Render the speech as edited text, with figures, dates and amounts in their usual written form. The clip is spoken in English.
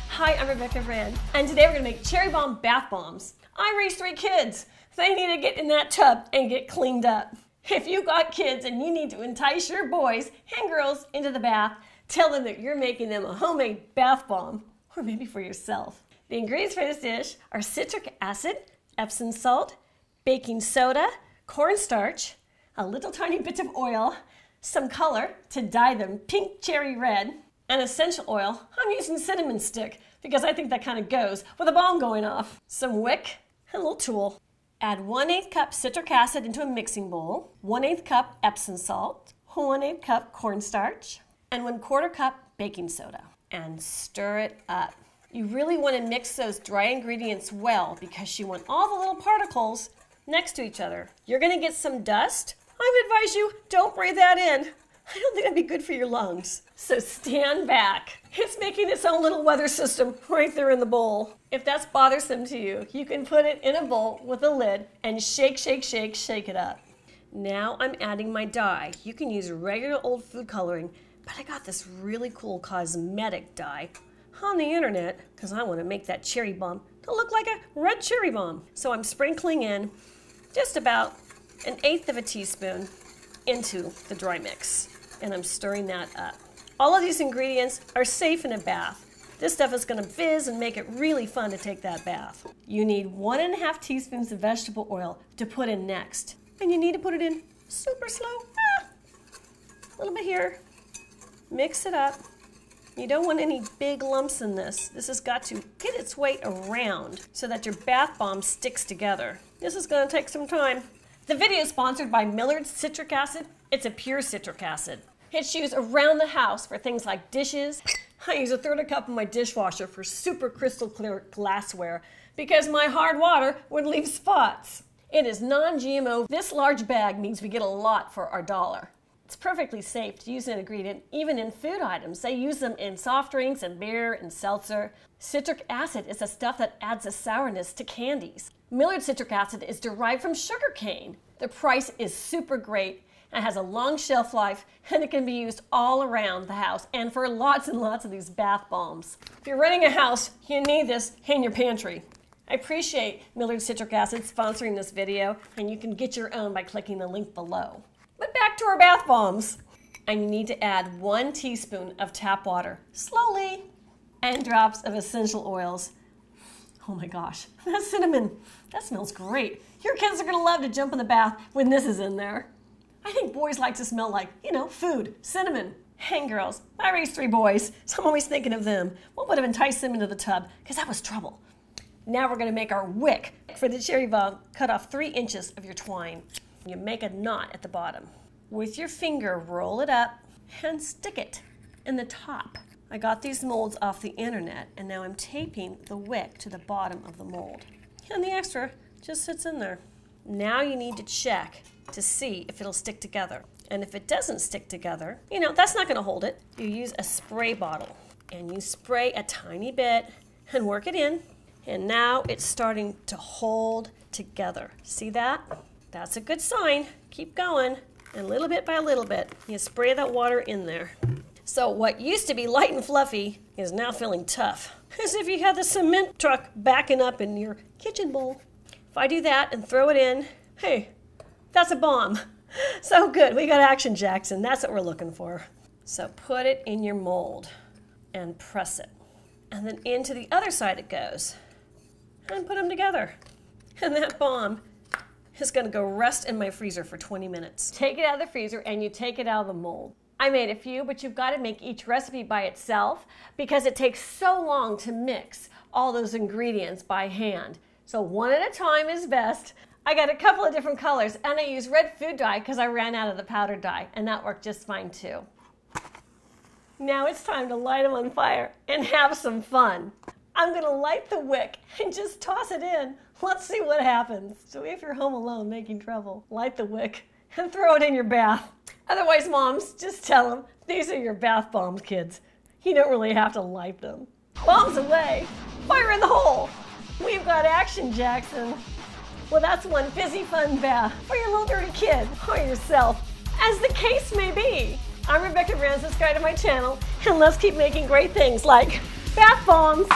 Hi, I'm Rebecca Rand, and today we're going to make cherry bomb bath bombs. I raised 3 kids. They need to get in that tub and get cleaned up. If you got kids and you need to entice your boys and girls into the bath, tell them that you're making them a homemade bath bomb, or maybe for yourself. The ingredients for this dish are citric acid, Epsom salt, baking soda, cornstarch, a little tiny bit of oil, some color to dye them pink cherry red, and essential oil. I'm using cinnamon stick because I think that kind of goes with a bomb going off. Some wick and a little tool. Add 1/8 cup citric acid into a mixing bowl, 1/8 cup Epsom salt, 1/8 cup cornstarch, and 1/4 cup baking soda. And stir it up. You really want to mix those dry ingredients well because you want all the little particles next to each other. You're going to get some dust. I would advise you don't breathe that in. I don't think that'd be good for your lungs. So stand back. It's making its own little weather system right there in the bowl. If that's bothersome to you, you can put it in a bowl with a lid and shake, shake, shake, shake it up. Now I'm adding my dye. You can use regular old food coloring, but I got this really cool cosmetic dye on the internet because I want to make that cherry bomb to look like a red cherry bomb. So I'm sprinkling in just about 1/8 teaspoon into the dry mix. And I'm stirring that up. All of these ingredients are safe in a bath. This stuff is going to fizz and make it really fun to take that bath. You need 1½ teaspoons of vegetable oil to put in next. And you need to put it in super slow. A little bit here. Mix it up. You don't want any big lumps in this. This has got to get its weight around so that your bath bomb sticks together. This is going to take some time. The video is sponsored by Millard's Citric Acid. It's a pure citric acid. It's used around the house for things like dishes. I use 1/3 cup in my dishwasher for super crystal clear glassware because my hard water would leave spots. It is non-GMO. This large bag means we get a lot for our $1. It's perfectly safe to use an ingredient even in food items. They use them in soft drinks and beer and seltzer. Citric acid is the stuff that adds a sourness to candies. Millard's citric acid is derived from sugar cane. The price is super great. It has a long shelf life, and it can be used all around the house and for lots and lots of these bath bombs. If you're renting a house, you need this in your pantry. I appreciate Millard's Citric Acid sponsoring this video, and you can get your own by clicking the link below. But back to our bath bombs. And you need to add 1 teaspoon of tap water, slowly, and drops of essential oils. Oh my gosh, that's cinnamon. That smells great. Your kids are gonna love to jump in the bath when this is in there. I think boys like to smell like, food, cinnamon. And girls, I raised 3 boys, so I'm always thinking of them. What would have enticed them into the tub? Because that was trouble. Now we're gonna make our wick. For the cherry bomb, cut off 3 inches of your twine. You make a knot at the bottom. With your finger, roll it up and stick it in the top. I got these molds off the internet, and now I'm taping the wick to the bottom of the mold. And the extra just sits in there. Now you need to check to see if it'll stick together. And if it doesn't stick together, that's not gonna hold it. You use a spray bottle and you spray a tiny bit and work it in. And now it's starting to hold together. See that? That's a good sign. Keep going. And little bit by little bit, you spray that water in there. So what used to be light and fluffy is now feeling tough. As if you had the cement truck backing up in your kitchen bowl. If I do that and throw it in, hey, that's a bomb. So good, we got action, Jackson. That's what we're looking for. So put it in your mold and press it. And then into the other side it goes. And put them together. And that bomb is gonna go rest in my freezer for 20 minutes. Take it out of the freezer and you take it out of the mold. I made a few, but you've got to make each recipe by itself because it takes so long to mix all those ingredients by hand. So one at a time is best. I got a couple of different colors, and I used red food dye because I ran out of the powder dye, and that worked just fine too. Now it's time to light them on fire and have some fun. I'm gonna light the wick and just toss it in. Let's see what happens. So if you're home alone making trouble, light the wick and throw it in your bath. Otherwise, moms, just tell them, these are your bath bombs, kids. You don't really have to light them. Bombs away, fire in the hole. We've got action, Jackson. Well, that's one fizzy fun bath for your little dirty kid or yourself, as the case may be. I'm Rebecca Rand, subscribe to my channel, and let's keep making great things like bath bombs.